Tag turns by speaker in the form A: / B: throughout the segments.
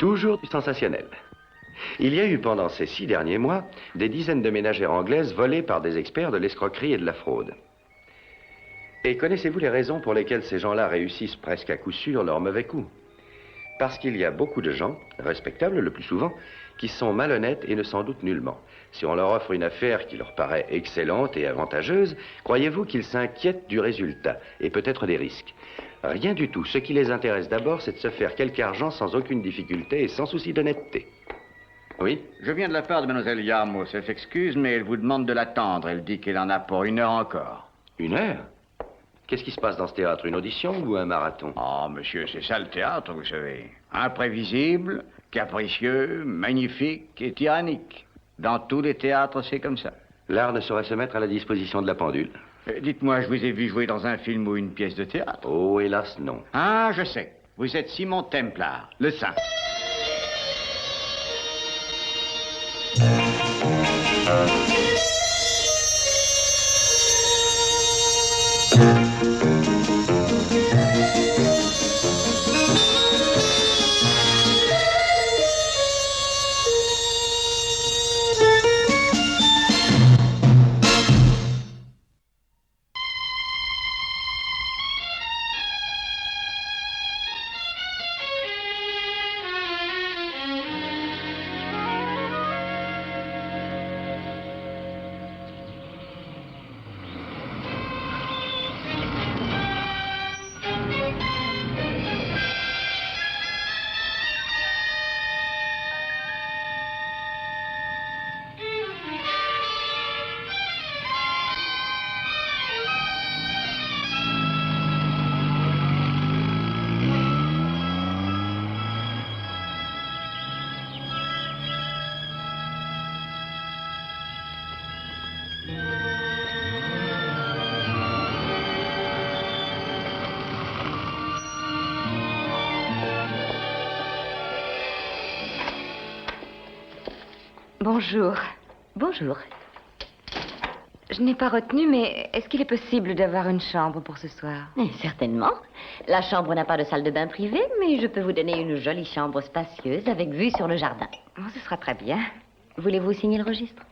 A: Toujours du sensationnel. Il y a eu pendant ces 6 derniers mois des dizaines de ménagères anglaises volées par des experts de l'escroquerie et de la fraude. Et connaissez-vous les raisons pour lesquelles ces gens-là réussissent presque à coup sûr leur mauvais coup? Parce qu'il y a beaucoup de gens, respectables le plus souvent, qui sont malhonnêtes et ne s'en doutent nullement. Si on leur offre une affaire qui leur paraît excellente et avantageuse, croyez-vous qu'ils s'inquiètent du résultat et peut-être des risques? Rien du tout. Ce qui les intéresse d'abord, c'est de se faire quelque argent sans aucune difficulté et sans souci d'honnêteté. Oui?
B: Je viens de la part de Mlle Yarmouth. Elle s'excuse, mais elle vous demande de l'attendre. Elle dit qu'elle en a pour 1 heure encore.
A: 1 heure? Qu'est-ce qui se passe dans ce théâtre? Une audition ou un marathon?
B: Oh, monsieur, c'est ça le théâtre, vous savez. Imprévisible, capricieux, magnifique et tyrannique. Dans tous les théâtres, c'est comme ça.
A: L'art ne saurait se mettre à la disposition de la pendule.
B: Dites-moi, je vous ai vu jouer dans un film ou une pièce de théâtre.
A: Oh, hélas, non.
B: Ah, je sais. Vous êtes Simon Templar, le saint.
C: Bonjour.
D: Bonjour.
C: Je n'ai pas retenu, mais est-ce qu'il est possible d'avoir une chambre pour ce soir?
D: Certainement. La chambre n'a pas de salle de bain privée, mais je peux vous donner une jolie chambre spacieuse avec vue sur le jardin.
C: Oh, ce sera très bien.
D: Voulez-vous signer le registre?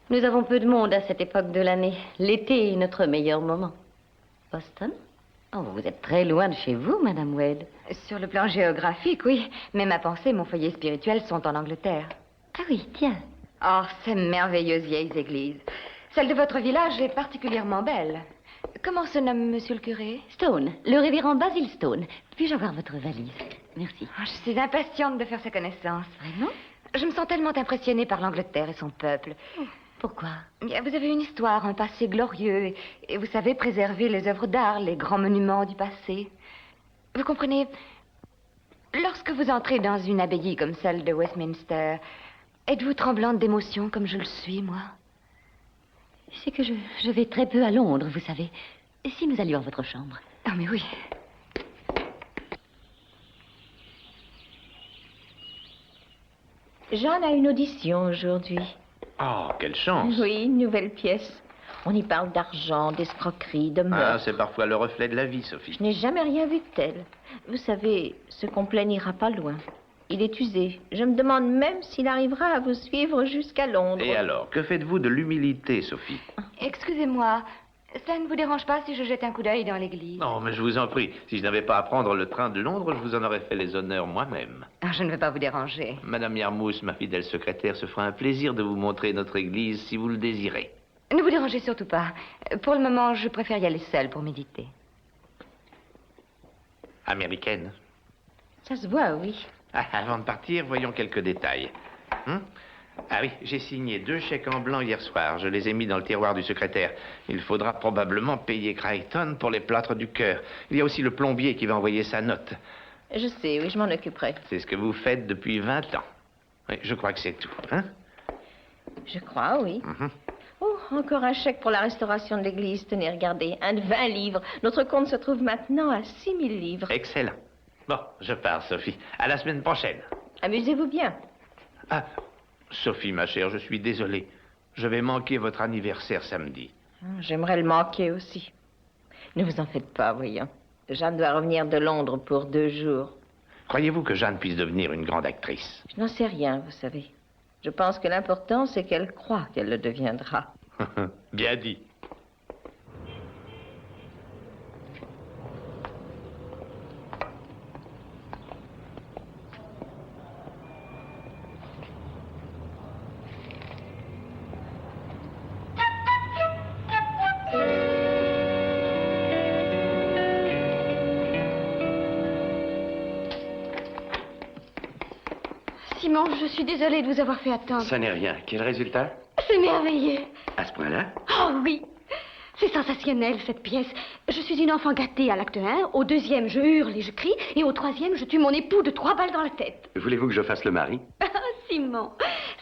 D: Nous avons peu de monde à cette époque de l'année. L'été est notre meilleur moment. Boston? Oh, vous êtes très loin de chez vous, Madame Wade.
C: Sur le plan géographique, oui. Mais ma pensée et mon foyer spirituel sont en Angleterre.
D: Ah oui, tiens.
C: Oh, ces merveilleuses vieilles églises. Celle de votre village est particulièrement belle. Comment se nomme monsieur le curé?
D: Stone, le révérend Basil Stone. Puis-je avoir votre valise? Merci.
C: Oh, je suis impatiente de faire sa connaissance.
D: Vraiment?
C: Je me sens tellement impressionnée par l'Angleterre et son peuple.
D: Pourquoi?
C: Vous avez une histoire, un passé glorieux, et vous savez préserver les œuvres d'art, les grands monuments du passé. Vous comprenez, lorsque vous entrez dans une abbaye comme celle de Westminster, êtes-vous tremblante d'émotion comme je le suis, moi?
D: C'est que je vais très peu à Londres, vous savez. Et si nous allions à votre chambre?
C: Ah, mais oui.
E: Jeanne a une audition aujourd'hui.
F: Oh, quelle chance!
E: Oui, une nouvelle pièce. On y parle d'argent, d'escroquerie, de
F: Ah,
E: meurtre.
F: c'est parfois le reflet de la vie, Sophie.
E: Je n'ai jamais rien vu de tel. Vous savez, ce complet n'ira pas loin. Il est usé. Je me demande même s'il arrivera à vous suivre jusqu'à Londres.
F: Et alors, que faites-vous de l'humilité, Sophie?
C: Excusez-moi, ça ne vous dérange pas si je jette un coup d'œil dans l'église?
F: Non, mais je vous en prie. Si je n'avais pas à prendre le train de Londres, je vous en aurais fait les honneurs moi-même.
C: Ah, je ne veux pas vous déranger.
F: Madame Yarmouth, ma fidèle secrétaire, se fera un plaisir de vous montrer notre église si vous le désirez.
C: Ne vous dérangez surtout pas. Pour le moment, je préfère y aller seule pour méditer.
F: Américaine.
E: Ça se voit, oui.
F: Ah, avant de partir, voyons quelques détails. Ah oui, j'ai signé 2 chèques en blanc hier soir. Je les ai mis dans le tiroir du secrétaire. Il faudra probablement payer Crichton pour les plâtres du cœur. Il y a aussi le plombier qui va envoyer sa note.
E: Je sais, oui, je m'en occuperai.
F: C'est ce que vous faites depuis 20 ans. Oui, je crois que c'est tout, hein?
E: Je crois, oui. Oh, encore un chèque pour la restauration de l'église. Tenez, regardez, un de 20 livres. Notre compte se trouve maintenant à 6 000 livres.
F: Excellent. Bon, je pars, Sophie. À la semaine prochaine.
E: Amusez-vous bien.
F: Ah, Sophie, ma chère, je suis désolé. Je vais manquer votre anniversaire samedi.
E: J'aimerais le manquer aussi. Ne vous en faites pas, voyons. Jeanne doit revenir de Londres pour 2 jours.
F: Croyez-vous que Jeanne puisse devenir une grande actrice?
E: Je n'en sais rien, vous savez. Je pense que l'important, c'est qu'elle croit qu'elle le deviendra.
F: Bien dit.
C: Simon, je suis désolée de vous avoir fait attendre.
A: Ça n'est rien. Quel résultat?
C: C'est merveilleux.
A: À ce point-là?
C: Oh oui. C'est sensationnel, cette pièce. Je suis une enfant gâtée à l'acte 1. Au 2e, je hurle et je crie. Et au 3e, je tue mon époux de 3 balles dans la tête.
A: Voulez-vous que je fasse le mari?
C: Ah, Simon,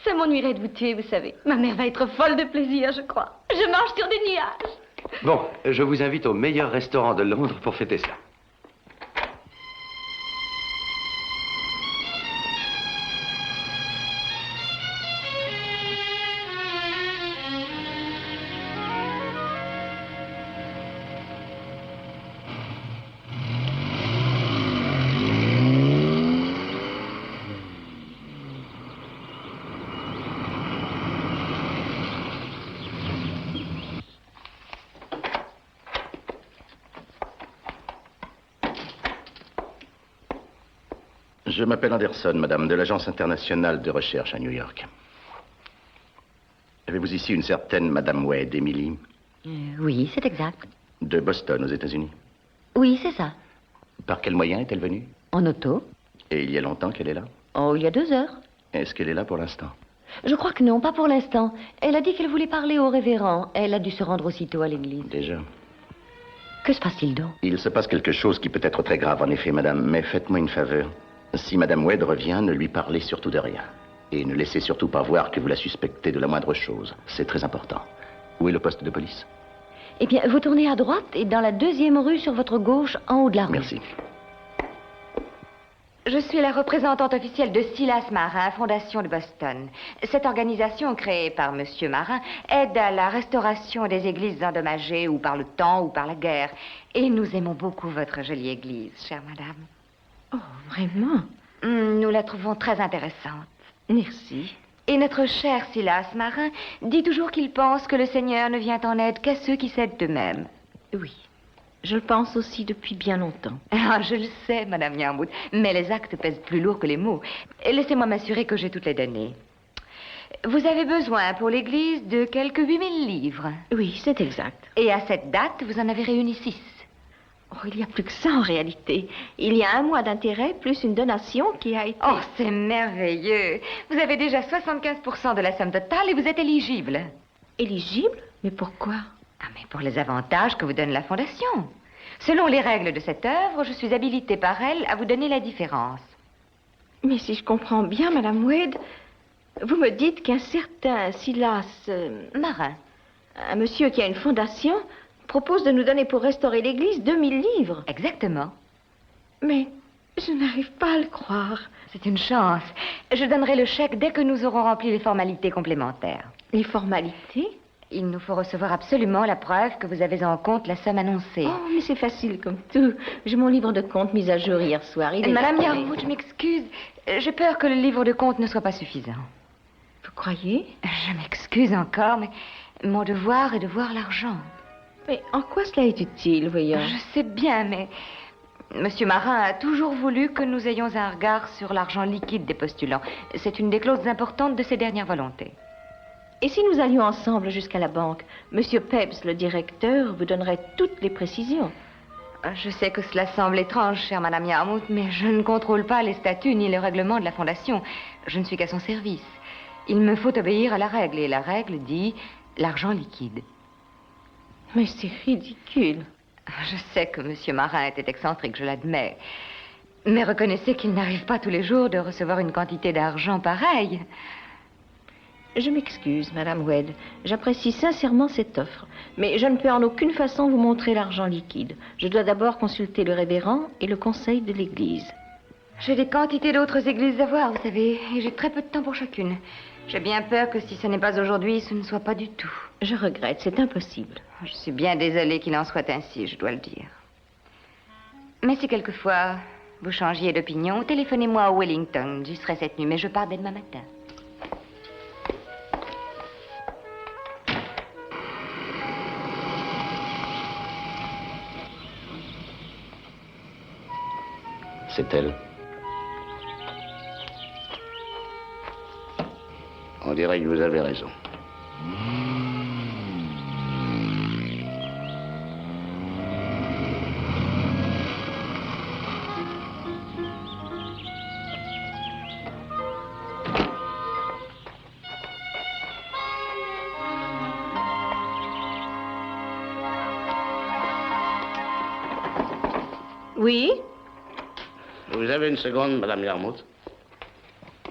C: ça m'ennuierait de vous tuer, vous savez. Ma mère va être folle de plaisir, je crois. Je marche sur des nuages.
A: Bon, je vous invite au meilleur restaurant de Londres pour fêter ça. Je m'appelle Anderson, madame, de l'Agence internationale de recherche à New York. Avez-vous ici une certaine madame Wade, Emily,
D: Oui, c'est exact.
A: de Boston, aux États-Unis?
D: Oui, c'est ça.
A: Par quel moyen est-elle venue?
D: En auto.
A: Et il y a longtemps qu'elle est là?
D: Oh, il y a 2 heures.
A: Est-ce qu'elle est là pour l'instant?
D: Je crois que non, pas pour l'instant. Elle a dit qu'elle voulait parler au révérend. Elle a dû se rendre aussitôt à l'église.
A: Déjà.
D: Que se passe-t-il donc?
A: Il se passe quelque chose qui peut être très grave, en effet, madame, mais faites-moi une faveur. Si madame Wade revient, ne lui parlez surtout de rien. Et ne laissez surtout pas voir que vous la suspectez de la moindre chose. C'est très important. Où est le poste de police?
D: Eh bien, vous tournez à droite et dans la 2e rue sur votre gauche, en haut de la rue.
A: Merci.
C: Je suis la représentante officielle de Silas Marin, Fondation de Boston. Cette organisation, créée par Monsieur Marin, aide à la restauration des églises endommagées, ou par le temps, ou par la guerre. Et nous aimons beaucoup votre jolie église, chère madame.
E: Oh, vraiment?
C: Nous la trouvons très intéressante.
E: Merci.
C: Et notre cher Silas Marin dit toujours qu'il pense que le Seigneur ne vient en aide qu'à ceux qui s'aident eux-mêmes.
E: Oui. Je le pense aussi depuis bien longtemps.
C: Ah, je le sais, Madame Yarmouth, mais les actes pèsent plus lourd que les mots. Laissez-moi m'assurer que j'ai toutes les données. Vous avez besoin pour l'église de quelques 8000 livres.
E: Oui, c'est exact.
C: Et à cette date, vous en avez réuni 6.
E: Oh, il y a plus que ça en réalité. Il y a 1 mois d'intérêt plus une donation qui a été...
C: Oh, c'est merveilleux. Vous avez déjà 75% de la somme totale et vous êtes éligible.
E: Éligible? Mais pourquoi?
C: Ah, mais pour les avantages que vous donne la Fondation. Selon les règles de cette œuvre, je suis habilitée par elle à vous donner la différence.
E: Mais si je comprends bien, Madame Wade, vous me dites qu'un certain Silas...
C: Marin.
E: un monsieur qui a une fondation propose de nous donner pour restaurer l'église 2000 livres.
C: Exactement.
E: Mais je n'arrive pas à le croire.
C: C'est une chance. Je donnerai le chèque dès que nous aurons rempli les formalités complémentaires.
E: Les formalités?
C: Il nous faut recevoir absolument la preuve que vous avez en compte la somme annoncée.
E: Oh, mais c'est facile comme tout. J'ai mon livre de compte mis à jour hier soir. Il est
C: Madame
E: là.
C: Yarmouth, je m'excuse. J'ai peur que le livre de compte ne soit pas suffisant.
E: Vous croyez?
C: Je m'excuse encore, mais mon devoir est de voir l'argent.
E: Mais en quoi cela est utile, voyons?
C: Je sais bien, mais Monsieur Marin a toujours voulu que nous ayons un regard sur l'argent liquide des postulants. C'est une des clauses importantes de ses dernières volontés.
E: Et si nous allions ensemble jusqu'à la banque, Monsieur Pebbs, le directeur, vous donnerait toutes les précisions.
C: Je sais que cela semble étrange, chère Madame Yarmouth, mais je ne contrôle pas les statuts ni le règlement de la Fondation. Je ne suis qu'à son service. Il me faut obéir à la règle, et la règle dit l'argent liquide.
E: Mais c'est ridicule.
C: Je sais que Monsieur Marin était excentrique, je l'admets. Mais reconnaissez qu'il n'arrive pas tous les jours de recevoir une quantité d'argent pareille.
E: Je m'excuse, Madame Wade. J'apprécie sincèrement cette offre. Mais je ne peux en aucune façon vous montrer l'argent liquide. Je dois d'abord consulter le révérend et le conseil de l'Église.
C: J'ai des quantités d'autres églises à voir, vous savez, et j'ai très peu de temps pour chacune. J'ai bien peur que si ce n'est pas aujourd'hui, ce ne soit pas du tout.
E: Je regrette, c'est impossible.
C: Je suis bien désolée qu'il en soit ainsi, je dois le dire. Mais si quelquefois vous changiez d'opinion, téléphonez-moi à Wellington. J'y serai cette nuit, mais je pars dès demain matin.
A: C'est elle.
G: On dirait que vous avez raison.
E: Oui?
G: Vous avez une seconde, Madame Yarmouth?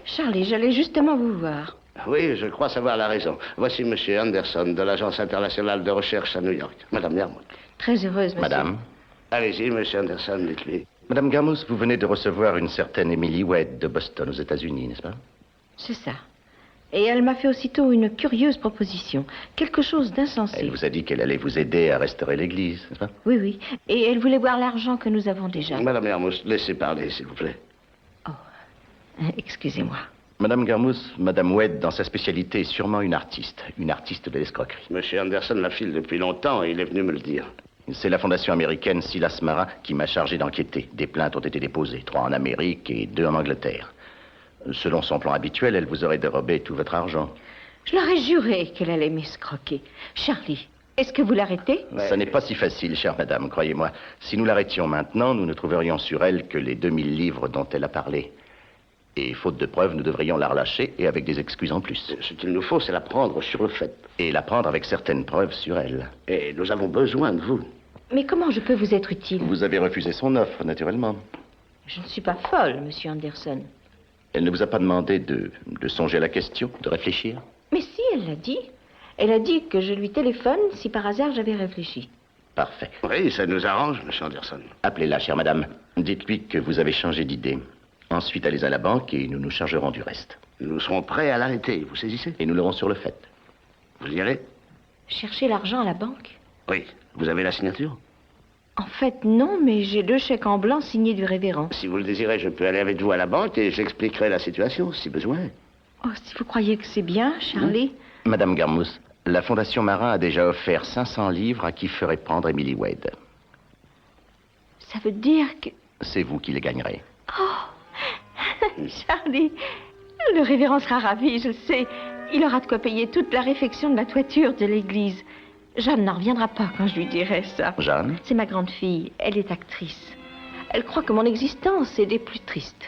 E: Charlie, j'allais justement vous voir.
G: Oui, je crois savoir la raison. Voici Monsieur Anderson, de l'Agence internationale de recherche à New York. Madame Yarmouth.
E: Très heureuse, monsieur.
A: Madame.
G: Allez-y, Monsieur Anderson, dites-lui.
A: Madame Garmouth, vous venez de recevoir une certaine Emily Wade de Boston, aux États-Unis, n'est-ce pas?
E: C'est ça. Et elle m'a fait aussitôt une curieuse proposition. Quelque chose d'insensé.
A: Elle vous a dit qu'elle allait vous aider à restaurer l'église, n'est-ce pas?
E: Oui, oui. Et elle voulait voir l'argent que nous avons déjà.
G: Madame Yarmouth, laissez parler, s'il vous plaît.
E: Excusez-moi.
A: Madame Garmouth, Madame Wade, dans sa spécialité, est sûrement une artiste de l'escroquerie.
G: Monsieur Anderson la file depuis longtemps et il est venu me le dire.
A: C'est la fondation américaine Silas Marin qui m'a chargé d'enquêter. Des plaintes ont été déposées, 3 en Amérique et 2 en Angleterre. Selon son plan habituel, elle vous aurait dérobé tout votre argent.
E: Je leur ai juré qu'elle allait m'escroquer. Charlie, est-ce que vous l'arrêtez?
A: Ça n'est pas si facile, chère madame, croyez-moi. Si nous l'arrêtions maintenant, nous ne trouverions sur elle que les 2000 livres dont elle a parlé. Et faute de preuves, nous devrions la relâcher et avec des excuses en plus.
G: Ce qu'il nous faut, c'est la prendre sur le fait.
A: Et la prendre avec certaines preuves sur elle.
G: Et nous avons besoin de vous.
E: Mais comment je peux vous être utile?
A: Vous avez refusé son offre, naturellement.
E: Je ne suis pas folle, monsieur Anderson.
A: Elle ne vous a pas demandé de songer à la question, de réfléchir?
E: Mais si, elle l'a dit. Elle a dit que je lui téléphone si par hasard j'avais réfléchi.
A: Parfait.
G: Oui, ça nous arrange, monsieur Anderson.
A: Appelez-la, chère madame. Dites-lui que vous avez changé d'idée. Ensuite, allez à la banque et nous nous chargerons du reste.
G: Nous serons prêts à l'arrêter, vous saisissez?
A: Et nous l'aurons sur le fait.
G: Vous y allez?
E: Chercher l'argent à la banque?
G: Oui. Vous avez la signature?
E: En fait, non, mais j'ai 2 chèques en blanc signés du révérend.
G: Si vous le désirez, je peux aller avec vous à la banque et j'expliquerai la situation, si besoin.
E: Oh, si vous croyez que c'est bien, Charlie.
A: Madame Garmouth, la Fondation Marin a déjà offert 500 livres à qui ferait prendre Emily Wade.
E: Ça veut dire que...
A: C'est vous qui les gagnerez.
E: Charlie, le révérend sera ravi, je le sais. Il aura de quoi payer toute la réfection de la toiture de l'église. Jeanne n'en reviendra pas quand je lui dirai ça.
A: Jeanne?
E: C'est ma grande fille, elle est actrice. Elle croit que mon existence est des plus tristes.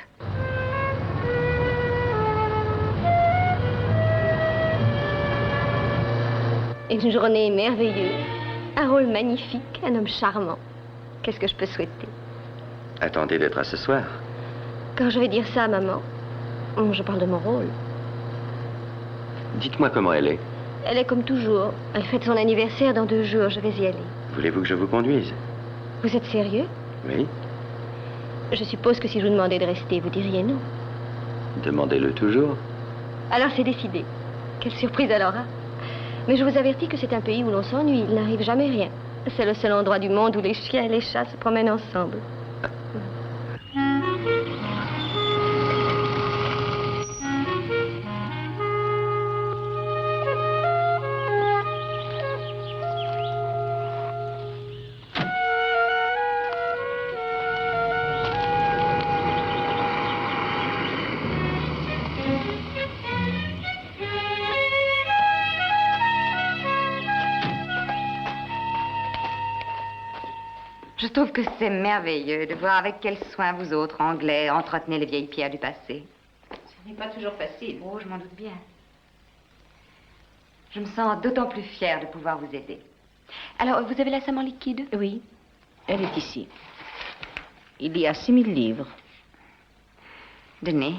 D: Une journée merveilleuse, un rôle magnifique, un homme charmant. Qu'est-ce que je peux souhaiter?
A: Attendez d'être à ce soir.
D: Quand je vais dire ça à maman, je parle de mon rôle.
A: Dites-moi comment elle est.
D: Elle est comme toujours. Elle fête son anniversaire dans 2 jours. Je vais y aller.
A: Voulez-vous que je vous conduise?
D: Vous êtes sérieux?
A: Oui.
D: Je suppose que si je vous demandais de rester, vous diriez non.
A: Demandez-le toujours.
D: Alors c'est décidé. Quelle surprise elle aura. Mais je vous avertis que c'est un pays où l'on s'ennuie. Il n'arrive jamais rien. C'est le seul endroit du monde où les chiens et les chats se promènent ensemble.
C: Je trouve que c'est merveilleux de voir avec quel soin vous autres, Anglais, entretenez les vieilles pierres du passé.
E: Ce n'est pas toujours facile.
C: Oh, je m'en doute bien. Je me sens d'autant plus fière de pouvoir vous aider. Alors, vous avez la somme en liquide?
E: Oui, elle est ici. Il y a 6000 livres.
C: Donnez.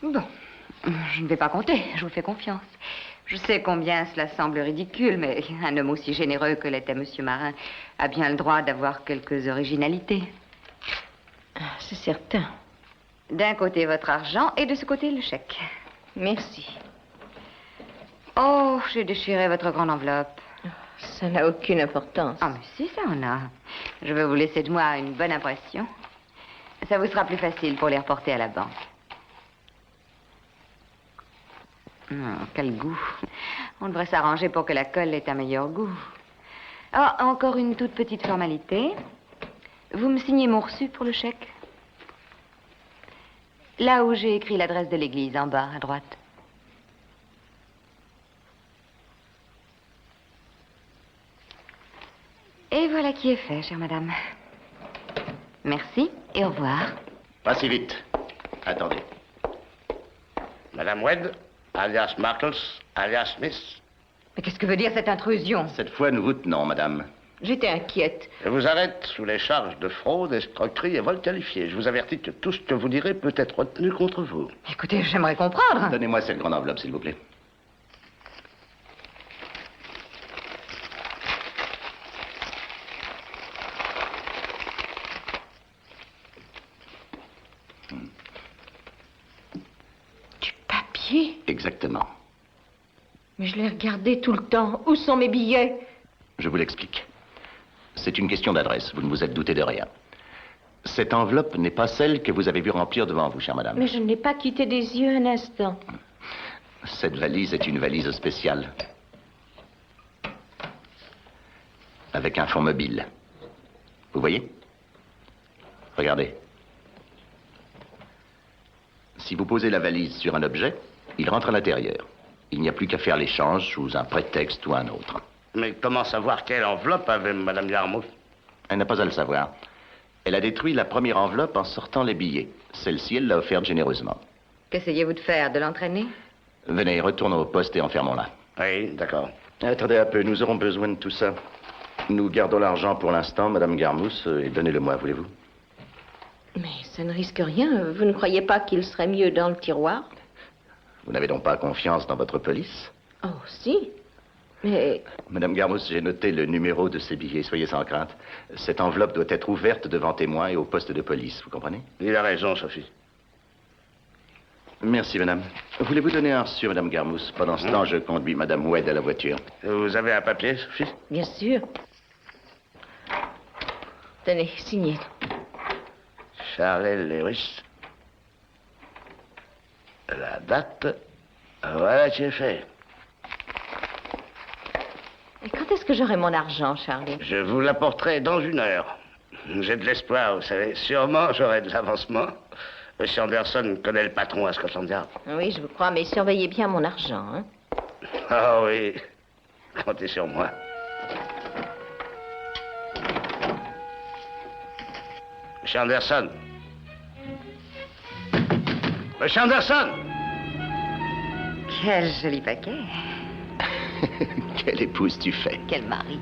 C: Bon, je ne vais pas compter, je vous fais confiance. Je sais combien cela semble ridicule, mais un homme aussi généreux que l'était Monsieur Marin a bien le droit d'avoir quelques originalités.
E: C'est certain.
C: D'un côté, votre argent, et de ce côté, le chèque.
E: Merci.
C: Oh, j'ai déchiré votre grande enveloppe.
E: Ça n'a aucune importance.
C: Ah, mais si, ça en a. Je vais vous laisser de moi une bonne impression. Ça vous sera plus facile pour les reporter à la banque. Quel goût. On devrait s'arranger pour que la colle ait un meilleur goût. Ah, encore une toute petite formalité. Vous me signez mon reçu pour le chèque? Là où j'ai écrit l'adresse de l'église, en bas, à droite. Et voilà qui est fait, chère madame. Merci et au revoir.
G: Pas si vite. Attendez. Madame Wedd, alias Markles, alias Smith.
C: Mais qu'est-ce que veut dire cette intrusion?
A: Cette fois, nous vous tenons, madame.
E: J'étais inquiète.
G: Je vous arrête sous les charges de fraude, escroquerie et vol qualifié. Je vous avertis que tout ce que vous direz peut être retenu contre vous.
C: Écoutez, j'aimerais comprendre.
A: Donnez-moi cette grande enveloppe, s'il vous plaît.
E: Du papier?
A: Exactement.
E: Mais je l'ai regardé tout le temps. Où sont mes billets?
A: Je vous l'explique. C'est une question d'adresse. Vous ne vous êtes douté de rien. Cette enveloppe n'est pas celle que vous avez vue remplir devant vous, chère madame.
E: Mais je ne l'ai pas quitté des yeux un instant.
A: Cette valise est une valise spéciale. Avec un fond mobile. Vous voyez? Regardez. Si vous posez la valise sur un objet, il rentre à l'intérieur. Il n'y a plus qu'à faire l'échange sous un prétexte ou un autre.
G: Mais comment savoir quelle enveloppe avait Madame Yarmouth?
A: Elle n'a pas à le savoir. Elle a détruit la première enveloppe en sortant les billets. Celle-ci, elle l'a offerte généreusement.
C: Qu'essayez-vous de faire? De l'entraîner?
A: Venez, retournons au poste et enfermons-la.
G: Oui, d'accord.
A: Attendez un peu, nous aurons besoin de tout ça. Nous gardons l'argent pour l'instant, Madame Garmousse, et donnez-le-moi, voulez-vous?
E: Mais ça ne risque rien. Vous ne croyez pas qu'il serait mieux dans le tiroir?
A: Vous n'avez donc pas confiance dans votre police?
E: Oh, si. Mais
A: Madame Garmousse, j'ai noté le numéro de ces billets, soyez sans crainte. Cette enveloppe doit être ouverte devant témoins et au poste de police, vous comprenez?
G: Il a raison, Sophie.
A: Merci, madame. Voulez-vous donner un reçu, Madame Garmousse? Pendant ce temps, je conduis Madame Wedd à la voiture.
G: Vous avez un papier, Sophie?
E: bien sûr. Tenez, signez.
G: Charles Lewis. La date. Voilà qui est fait.
E: Et quand est-ce que j'aurai mon argent, Charlie?
G: Je vous l'apporterai dans 1 heure. J'ai de l'espoir, vous savez. Sûrement, j'aurai de l'avancement. Monsieur Anderson connaît le patron à Scotland Yard.
E: Oui, je vous crois, mais surveillez bien mon argent, hein?
G: Ah oui. Comptez sur moi. Monsieur Anderson. Monsieur Anderson!
C: Quel joli paquet.
A: Quelle épouse tu fais?
C: Quel mari.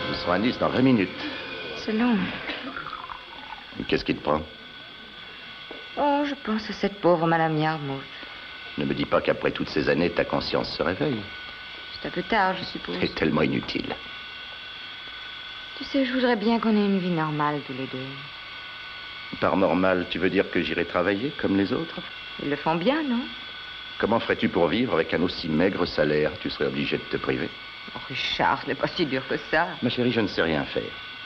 A: Nous serons à Nice dans 20 minutes.
C: C'est long.
A: Qu'est-ce qui te prend?
C: Oh, je pense à cette pauvre Madame Yarmouth.
A: Ne me dis pas qu'après toutes ces années, ta conscience se réveille.
C: C'est un peu tard, je suppose.
A: C'est tellement inutile.
C: Tu sais, je voudrais bien qu'on ait une vie normale tous les deux.
A: Par normal, tu veux dire que j'irai travailler comme les autres?
C: Ils le font bien, non?
A: Comment ferais-tu pour vivre avec un aussi maigre salaire? Tu serais obligé de te priver.
C: Oh, Richard, ce n'est pas si dur que ça.
A: Ma chérie, je ne sais rien faire.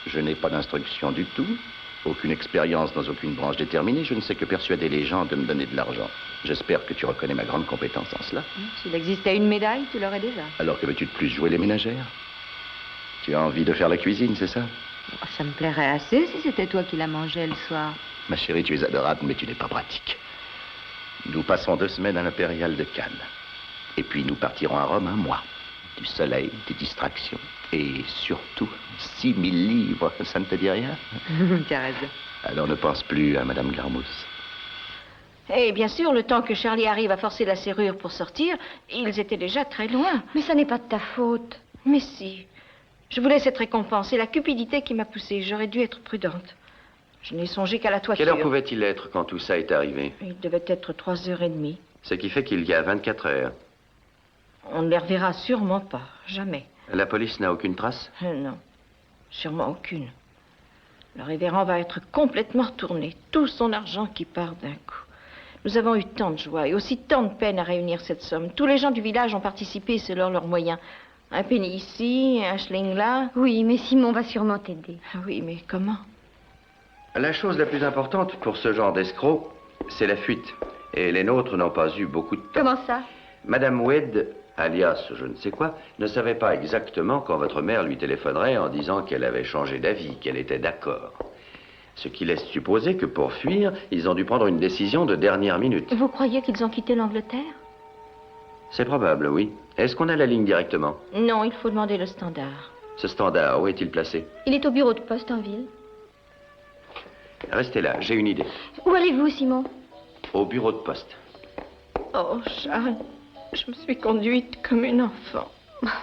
A: Je n'ai pas d'instruction du tout, aucune expérience dans aucune branche déterminée. Je ne sais que persuader les gens de me donner de l'argent. J'espère que tu reconnais ma grande compétence en cela.
C: S'il existait une médaille, tu l'aurais déjà.
A: Alors que veux-tu de plus jouer les ménagères? Tu as envie de faire la cuisine, c'est ça?
C: Oh, ça me plairait assez si c'était toi qui la mangeais le soir.
A: Ma chérie, tu es adorable, mais tu n'es pas pratique. Nous passerons 2 semaines à l'Impérial de Cannes. Et puis nous partirons à Rome 1 mois. Du soleil, des distractions. Et surtout, 6 000 livres. Ça ne te dit rien?
C: Tu as raison.
A: Alors ne pense plus à Madame Garmousse.
E: Et bien sûr, le temps que Charlie arrive à forcer la serrure pour sortir, ils étaient déjà très loin.
C: Mais ça n'est pas de ta faute.
E: Mais si. Je voulais cette récompense. C'est la cupidité qui m'a poussée. J'aurais dû être prudente. Je n'ai songé qu'à la toiture.
A: Quelle heure pouvait-il être quand tout ça est arrivé?
E: Il devait être 3h30.
A: Ce qui fait qu'il y a 24 heures.
E: On ne les reverra sûrement pas. Jamais.
A: La police n'a aucune trace?
E: Non. Sûrement aucune. Le révérend va être complètement retourné. Tout son argent qui part d'un coup. Nous avons eu tant de joie et aussi tant de peine à réunir cette somme. Tous les gens du village ont participé selon leurs moyens. Un penny ici, un shilling là.
C: Oui, mais Simon va sûrement t'aider.
E: Ah oui, mais comment?
A: La chose la plus importante pour ce genre d'escroc, c'est la fuite. Et les nôtres n'ont pas eu beaucoup de temps.
C: Comment ça?
A: Madame Wade, alias je ne sais quoi, ne savait pas exactement quand votre mère lui téléphonerait en disant qu'elle avait changé d'avis, qu'elle était d'accord. Ce qui laisse supposer que pour fuir, ils ont dû prendre une décision de dernière minute.
E: Vous croyez qu'ils ont quitté l'Angleterre?
A: C'est probable, oui. Est-ce qu'on a la ligne directement?
E: Non, il faut demander le standard.
A: Ce standard, où est-il placé?
C: Il est au bureau de poste en ville.
A: Restez là, j'ai une idée.
C: Où allez-vous, Simon?
A: Au bureau de poste.
E: Oh, Charles, je me suis conduite comme une enfant.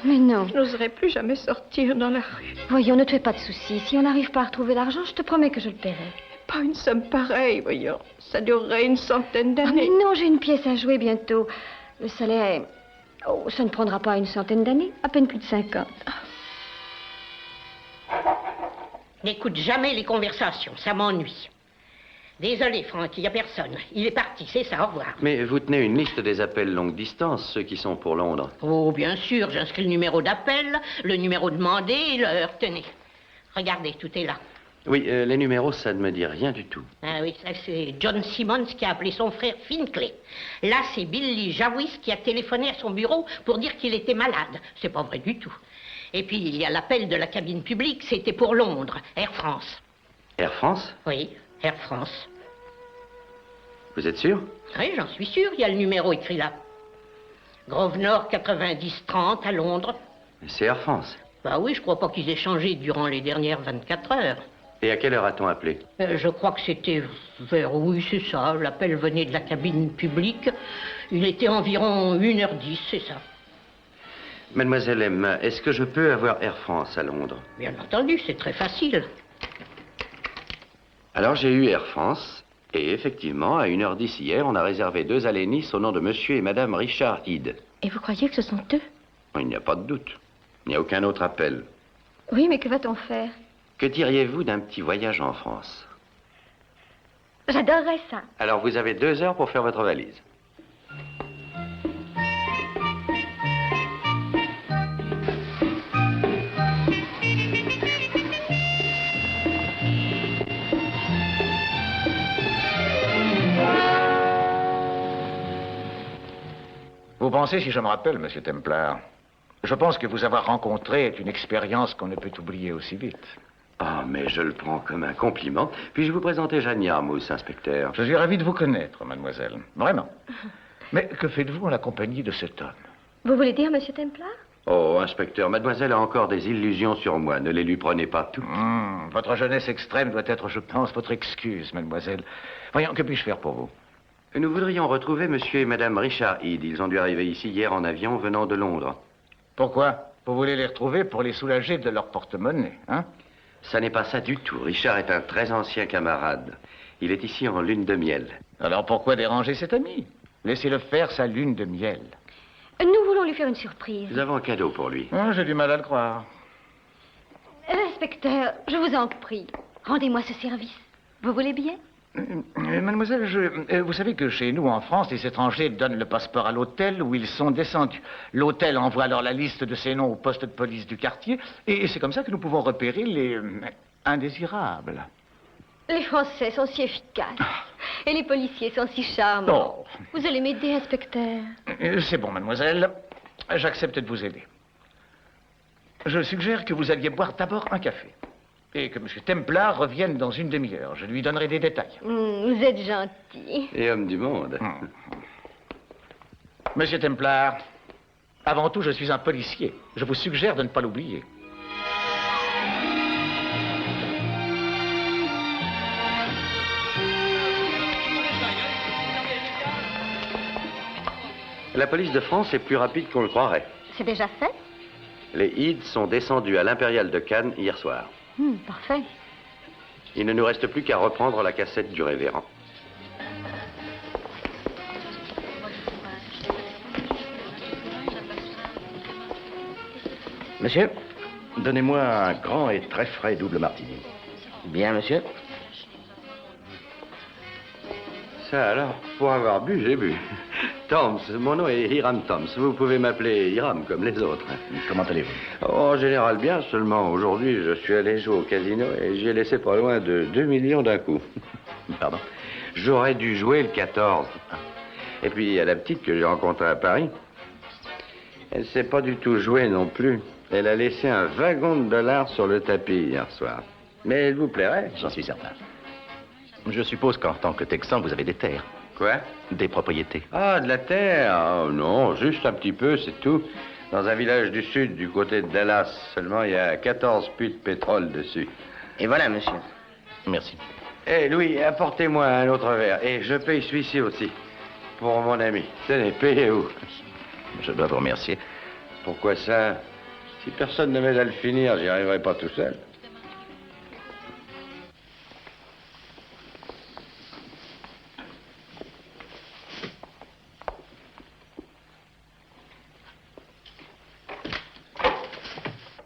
C: Mais non.
E: Je n'oserais plus jamais sortir dans la rue.
C: Voyons, ne te fais pas de soucis. Si on n'arrive pas à retrouver l'argent, je te promets que je le paierai.
E: Pas une somme pareille, voyons. Ça durerait une centaine
C: Ah, mais
E: d'années.
C: non, j'ai une pièce à jouer bientôt. Le salaire, oh, ça ne prendra pas une centaine d'années, à peine plus de 50.
H: N'écoute jamais les conversations, ça m'ennuie. Désolé, Franck, il n'y a personne. Il est parti, c'est ça, au revoir.
A: Mais vous tenez une liste des appels longue distance, ceux qui sont pour Londres.
H: Oh, bien sûr, j'inscris le numéro d'appel, le numéro demandé et l'heure. Tenez, regardez, tout est là.
A: Oui, les numéros, ça ne me dit rien du tout.
H: Ah oui, ça c'est John Simmons qui a appelé son frère Finckley. Là, c'est Billy Jawis qui a téléphoné à son bureau pour dire qu'il était malade. C'est pas vrai du tout. Et puis, il y a l'appel de la cabine publique, c'était pour Londres, Air France.
A: Air France?
H: Oui, Air France.
A: Vous êtes sûr?
H: Oui, j'en suis sûr, il y a le numéro écrit là. Grosvenor 90-30 à Londres.
A: C'est Air France.
H: Bah oui, je crois pas qu'ils aient changé durant les dernières 24 heures.
A: Et à quelle heure a-t-on appelé?
H: Je crois que c'était vers... Oui, c'est ça, l'appel venait de la cabine publique. Il était environ 1h10, c'est ça.
A: Mademoiselle Emma, est-ce que je peux avoir Air France à Londres?
H: Bien entendu, c'est très facile.
A: Alors j'ai eu Air France, et effectivement, à 1h10 hier, on a réservé 2 allées Nice au nom de monsieur et madame Richard Hyde.
E: Et vous croyez que ce sont eux?
A: Il n'y a pas de doute. Il n'y a aucun autre appel.
C: Oui, mais que va-t-on faire?
A: Que diriez-vous d'un petit voyage en France?
C: J'adorerais ça.
A: Alors vous avez 2 heures pour faire votre valise.
I: Vous pensez, si je me rappelle, monsieur Templar, je pense que vous avoir rencontré est une expérience qu'on ne peut oublier aussi vite.
A: Oh, mais je le prends comme un compliment. Puis-je vous présenter Jeanne Yarmouth, inspecteur?
I: Je suis ravi de vous connaître, mademoiselle. Vraiment. Mais que faites-vous en la compagnie de cet homme?
C: Vous voulez dire, monsieur Templar?
A: Oh, inspecteur, mademoiselle a encore des illusions sur moi. Ne les lui prenez pas toutes.
I: Votre jeunesse extrême doit être, je pense, votre excuse, mademoiselle. Voyons, que puis-je faire pour vous?
A: Nous voudrions retrouver monsieur et madame Richard Hyde. Ils ont dû arriver ici hier en avion venant de Londres.
I: Pourquoi? Vous voulez les retrouver pour les soulager de leur porte-monnaie, hein?
A: Ça n'est pas ça du tout. Richard est un très ancien camarade. Il est ici en lune de miel.
I: Alors pourquoi déranger cet ami? Laissez-le faire sa lune de miel.
C: Nous voulons lui faire une surprise.
A: Nous avons un cadeau pour lui.
I: J'ai du mal à le croire.
C: Inspecteur, je vous en prie, rendez-moi ce service. Vous voulez bien?
I: Mademoiselle, vous savez que chez nous, en France, les étrangers donnent le passeport à l'hôtel où ils sont descendus. L'hôtel envoie alors la liste de ces noms au poste de police du quartier, et c'est comme ça que nous pouvons repérer les indésirables.
C: Les Français sont si efficaces. Et les policiers sont si charmants.
I: Oh.
C: Vous allez m'aider, inspecteur?
I: C'est bon, mademoiselle. J'accepte de vous aider. Je suggère que vous alliez boire d'abord un café. Et que M. Templar revienne dans une demi-heure. Je lui donnerai des détails.
C: Vous êtes gentil.
A: Et homme du monde.
I: Monsieur Templar, avant tout, je suis un policier. Je vous suggère de ne pas l'oublier.
A: La police de France est plus rapide qu'on le croirait.
C: C'est déjà fait?
A: Les Hyde sont descendus à l'Impérial de Cannes hier soir.
C: Parfait.
A: Il ne nous reste plus qu'à reprendre la cassette du révérend.
B: Monsieur,
A: Donnez-moi un grand et très frais double martini.
G: Bien, monsieur.
A: Ça alors, pour avoir bu, j'ai bu. Toms, mon nom est Hiram Toms. Vous pouvez m'appeler Hiram comme les autres.
I: Comment allez-vous?
A: En général bien, seulement aujourd'hui, je suis allé jouer au casino et j'ai laissé pas loin de 2 millions d'un coup.
I: Pardon?
A: J'aurais dû jouer le 14. Et puis, il y a la petite que j'ai rencontrée à Paris. Elle ne sait pas du tout jouer non plus. Elle a laissé un wagon de dollars sur le tapis hier soir. Mais elle vous plairait?
I: J'en suis certain. Je suppose qu'en tant que Texan, vous avez des terres.
A: Quoi?
I: Des propriétés.
A: Ah, de la terre? Oh, non, juste un petit peu, c'est tout. Dans un village du sud, du côté de Dallas. Seulement, il y a 14 puits de pétrole dessus.
G: Et voilà, monsieur.
I: Merci.
A: Eh, Louis, apportez-moi un autre verre. Et je paye celui-ci aussi. Pour mon ami. Tenez, payez-vous.
I: Je dois vous remercier.
A: Pourquoi ça? Si personne ne m'aide à le finir, j'y arriverai pas tout seul.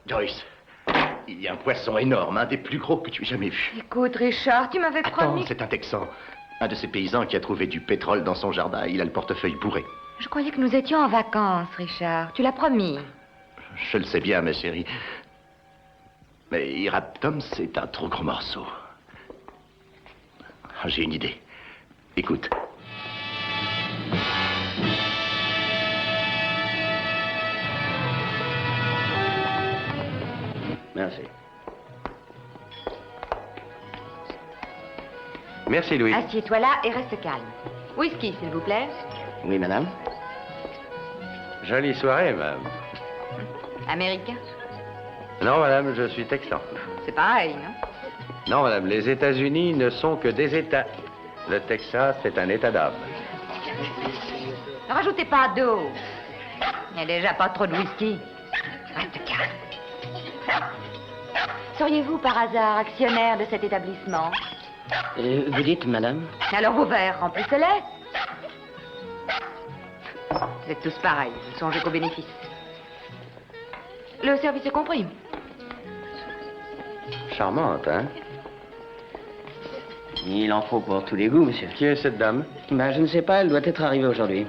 I: Joyce, il y a un poisson énorme, un des plus gros que tu aies jamais vu.
C: Écoute, Richard, tu m'avais
I: Attends,
C: promis...
I: c'est un Texan. Un de ces paysans qui a trouvé du pétrole dans son jardin. Il a le portefeuille bourré.
C: Je croyais que nous étions en vacances, Richard. Tu l'as promis.
I: Je le sais bien, ma chérie. Mais Hiram Toms, c'est un trop gros morceau. Ah, j'ai une idée. Écoute.
G: Merci.
A: Merci, Louis.
C: Assieds-toi là et reste calme. Whisky, s'il vous plaît.
G: Oui, madame.
A: Jolie soirée, madame.
C: Américain.
A: Non, madame, je suis texan.
C: C'est pareil, non?
A: Non, madame, les États-Unis ne sont que des États. Le Texas, c'est un état d'âme.
C: Ne rajoutez pas d'eau. Il n'y a déjà pas trop de whisky. Reste calme. Seriez-vous par hasard actionnaire de cet établissement?
G: Vous dites, madame?
C: Alors vos verres, remplissez-les. Vous êtes tous pareils, ne songez qu'aux bénéfices. Le service est compris.
A: Charmante, hein?
G: Il en faut pour tous les goûts, monsieur.
A: Qui est cette dame?
G: Ben, je ne sais pas, elle doit être arrivée aujourd'hui.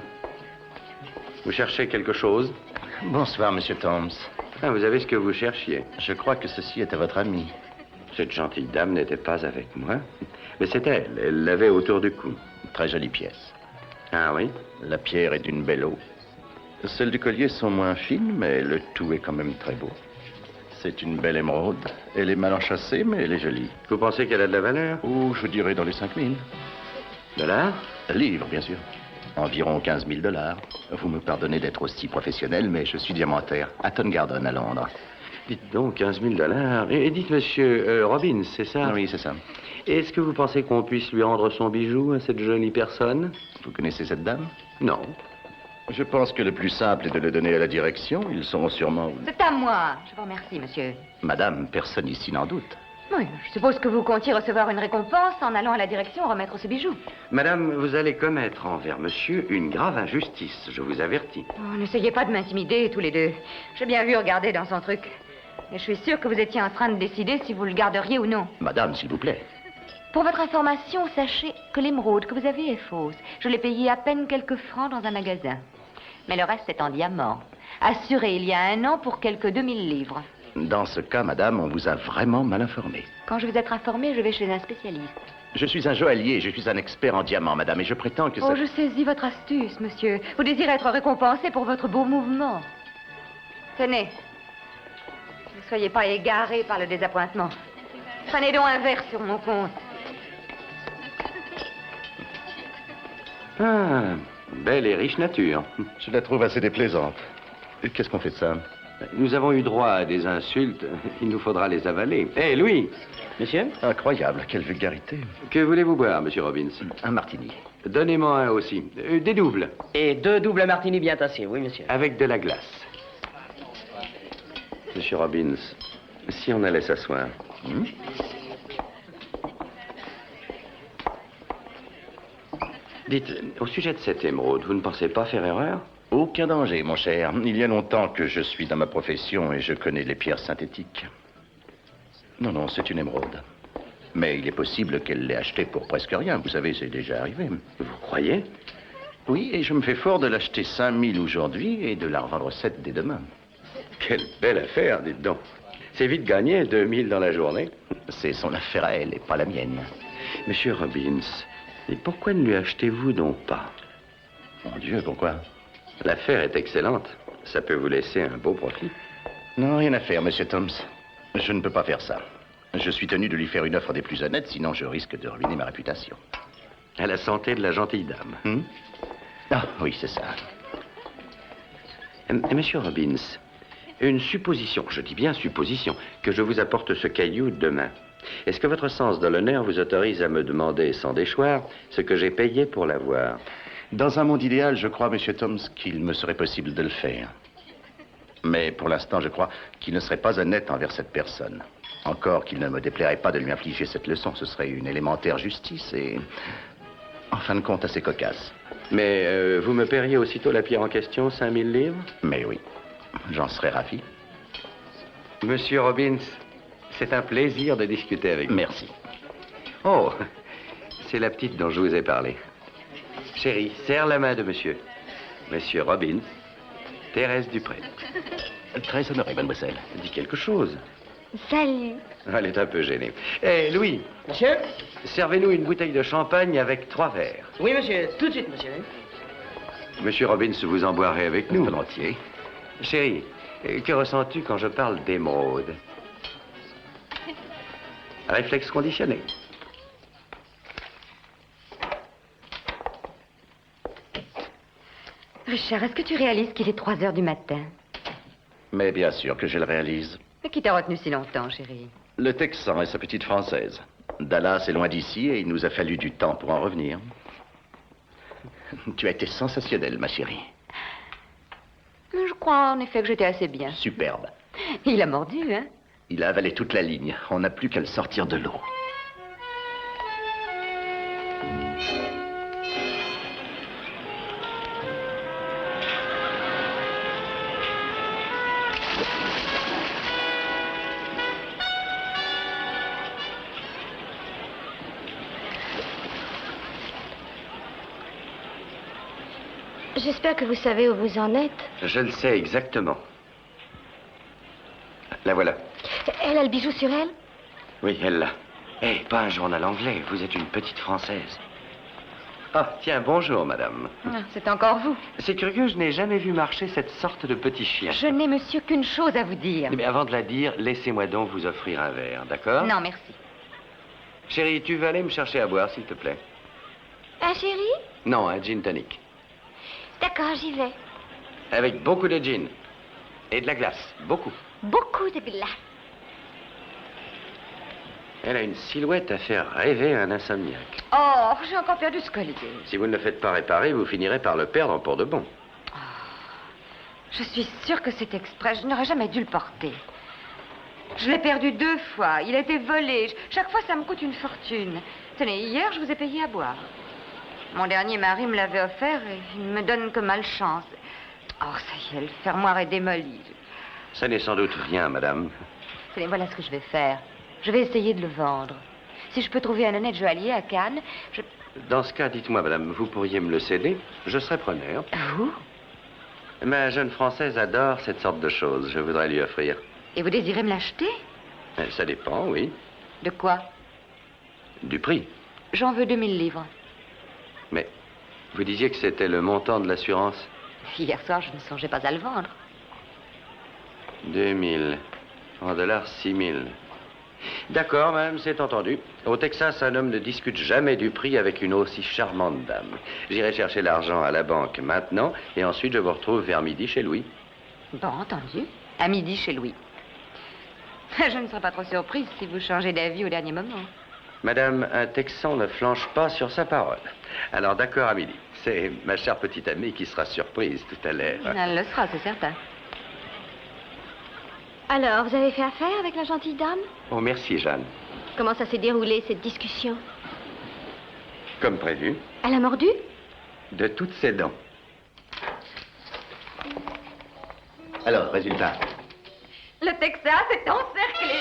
A: Vous cherchez quelque chose?
I: Bonsoir, monsieur Toms.
A: Ah, vous avez ce que vous cherchiez.
I: Je crois que ceci était votre ami.
A: Cette gentille dame n'était pas avec moi. Mais c'est elle. Elle l'avait autour du cou.
I: Très jolie pièce.
A: Ah oui?
I: La pierre est d'une belle eau. Celles du collier sont moins fines, mais le tout est quand même très beau. C'est une belle émeraude. Elle est mal enchâssée, mais elle est jolie.
A: Vous pensez qu'elle a de la valeur?
I: Oh, je dirais dans les 5000.
A: Dollars?
I: Livres, bien sûr. Environ 15 000 $. Vous me pardonnez d'être aussi professionnel, mais je suis diamantaire. À Tonne Garden, à Londres.
A: Dites donc, 15 000 $. Et dites, monsieur Robbins, c'est ça?
I: Oui, c'est ça.
A: Est-ce que vous pensez qu'on puisse lui rendre son bijou à cette jolie personne?
I: Vous connaissez cette dame?
A: Non.
I: Je pense que le plus simple est de le donner à la direction. Ils sauront sûrement...
C: C'est à moi. Je vous remercie, monsieur.
I: Madame, personne ici n'en doute.
C: Oui, je suppose que vous comptiez recevoir une récompense en allant à la direction remettre ce bijou.
A: Madame, vous allez commettre envers monsieur une grave injustice, je vous avertis.
C: Oh, n'essayez pas de m'intimider, tous les deux. J'ai bien vu regarder dans son truc. Et je suis sûre que vous étiez en train de décider si vous le garderiez ou non.
I: Madame, s'il vous plaît.
C: Pour votre information, sachez que l'émeraude que vous avez est fausse. Je l'ai payée à peine quelques francs dans un magasin. Mais le reste est en diamant. Assuré il y a 1 an pour quelques 2000 livres.
I: Dans ce cas, madame, on vous a vraiment mal informé.
C: Quand je veux être informée, je vais chez un spécialiste.
I: Je suis un joaillier, je suis un expert en diamants, madame, et je prétends que ça...
C: Oh, je saisis votre astuce, monsieur. Vous désirez être récompensé pour votre beau mouvement. Tenez. Ne soyez pas égarés par le désappointement. Prenez donc un verre sur mon compte.
A: Ah, belle et riche nature.
I: Je la trouve assez déplaisante. Qu'est-ce qu'on fait de ça?
A: Nous avons eu droit à des insultes. Il nous faudra les avaler. Hé, Louis!
G: Monsieur?
I: Incroyable, quelle vulgarité.
A: Que voulez-vous boire, monsieur Robbins?
I: Un martini.
A: Donnez-moi un aussi. Des doubles.
G: Et 2 doubles martini bien tassés, oui, monsieur.
A: Avec de la glace. Monsieur Robbins, si on allait s'asseoir. Dites, au sujet de cette émeraude, vous ne pensez pas faire erreur?
J: Aucun danger, mon cher. Il y a longtemps que je suis dans ma profession et je connais les pierres synthétiques. Non, non, c'est une émeraude. Mais il est possible qu'elle l'ait achetée pour presque rien. Vous savez, c'est déjà arrivé.
A: Vous croyez?
J: Oui, et je me fais fort de l'acheter 5000 aujourd'hui et de la revendre 7 dès demain.
A: Quelle belle affaire, dites donc. C'est vite gagné, 2000 dans la journée.
J: C'est son affaire à elle et pas la mienne.
A: Monsieur Robbins, et pourquoi ne lui achetez-vous donc pas?
J: Mon Dieu, pourquoi?
A: L'affaire est excellente. Ça peut vous laisser un beau profit.
J: Non, rien à faire, monsieur Thoms. Je ne peux pas faire ça. Je suis tenu de lui faire une offre des plus honnêtes, sinon je risque de ruiner ma réputation.
A: À la santé de la gentille dame.
J: Ah, oui, c'est ça.
A: Monsieur Robbins, une supposition, je dis bien supposition, que je vous apporte ce caillou demain. Est-ce que votre sens de l'honneur vous autorise à me demander sans déchoir ce que j'ai payé pour l'avoir?
J: Dans un monde idéal, je crois, monsieur Thoms, qu'il me serait possible de le faire. Mais pour l'instant, je crois qu'il ne serait pas honnête envers cette personne. Encore qu'il ne me déplairait pas de lui infliger cette leçon. Ce serait une élémentaire justice et, en fin de compte, assez cocasse.
A: Mais vous me paieriez aussitôt la pierre en question, 5000 livres?
J: Mais oui, j'en serais ravi.
A: Monsieur Robbins, c'est un plaisir de discuter avec vous.
J: Merci.
A: Oh, c'est la petite dont je vous ai parlé. Chérie, serre la main de monsieur. Monsieur Robbins, Thérèse Dupré.
J: Très honoré, mademoiselle.
A: Dis quelque chose.
C: Salut.
A: Elle est un peu gênée. Eh, Louis.
K: Monsieur?
A: Servez-nous une bouteille de champagne avec 3 verres.
K: Oui, monsieur. Tout de suite, monsieur.
A: Monsieur Robbins, vous en boirez avec nous.
J: Volontiers.
A: Chérie, que ressens-tu quand je parle d'émeraude? Réflexe conditionné.
C: Richard, est-ce que tu réalises qu'il est 3 heures du matin?
J: Mais bien sûr que je le réalise.
C: Mais qui t'a retenu si longtemps, chérie?
J: Le Texan et sa petite Française. Dallas est loin d'ici et il nous a fallu du temps pour en revenir. Tu as été sensationnelle, ma chérie.
C: Je crois en effet que j'étais assez bien.
J: Superbe.
C: Il a mordu, hein?
J: Il a avalé toute la ligne. On n'a plus qu'à le sortir de l'eau.
E: J'espère que vous savez où vous en êtes.
A: Je le sais exactement. La voilà.
E: Elle a le bijou sur elle?
A: Oui, elle l'a. Eh, pas un journal anglais, vous êtes une petite Française. Ah, tiens, bonjour, madame.
C: Ah, c'est encore vous.
A: C'est curieux, je n'ai jamais vu marcher cette sorte de petit chien.
C: Je n'ai, monsieur, qu'une chose à vous dire.
A: Mais avant de la dire, laissez-moi donc vous offrir un verre, d'accord?
C: Non, merci.
A: Chérie, tu vas aller me chercher à boire, s'il te plaît.
E: Un chéri?
A: Non, un gin tonic.
E: D'accord, j'y vais.
A: Avec beaucoup de gin. Et de la glace, beaucoup.
E: Beaucoup de glace.
A: Elle a une silhouette à faire rêver un insomniaque.
C: Oh, j'ai encore perdu ce collier.
A: Si vous ne le faites pas réparer, vous finirez par le perdre pour de bon.
C: Je suis sûre que c'est exprès. Je n'aurais jamais dû le porter. Je l'ai perdu 2 fois. Il a été volé. Chaque fois, ça me coûte une fortune. Tenez, hier, je vous ai payé à boire. Mon dernier mari me l'avait offert et il me donne que malchance. Oh, ça y est, le fermoir est démoli.
A: Ça n'est sans doute rien, madame.
C: Tenez, voilà ce que je vais faire. Je vais essayer de le vendre. Si je peux trouver un honnête joaillier à Cannes, je...
A: Dans ce cas, dites-moi, madame, vous pourriez me le céder? Je serais preneur.
C: Vous?
A: Ma jeune Française adore cette sorte de choses. Je voudrais lui offrir.
C: Et vous désirez me l'acheter?
A: Ça dépend, oui.
C: De quoi?
A: Du prix.
C: J'en veux 2000 livres.
A: Mais vous disiez que c'était le montant de l'assurance?
C: Hier soir, je ne songeais pas à le vendre.
A: 2000. En dollars, 6000. D'accord, madame, c'est entendu. Au Texas, un homme ne discute jamais du prix avec une aussi charmante dame. J'irai chercher l'argent à la banque maintenant, et ensuite je vous retrouve vers midi chez Louis.
C: Bon, entendu. À midi chez Louis. Je ne serais pas trop surprise si vous changez d'avis au dernier moment.
A: Madame, un Texan ne flanche pas sur sa parole. Alors d'accord à midi. C'est ma chère petite amie qui sera surprise tout à l'heure.
C: Elle le sera, c'est certain.
E: Alors, vous avez fait affaire avec la gentille dame?
A: Oh, merci, Jeanne.
E: Comment ça s'est déroulé, cette discussion?
A: Comme prévu,
E: Elle a mordu?
A: de toutes ses dents.
J: Alors, résultat.
C: Le Texas est encerclé.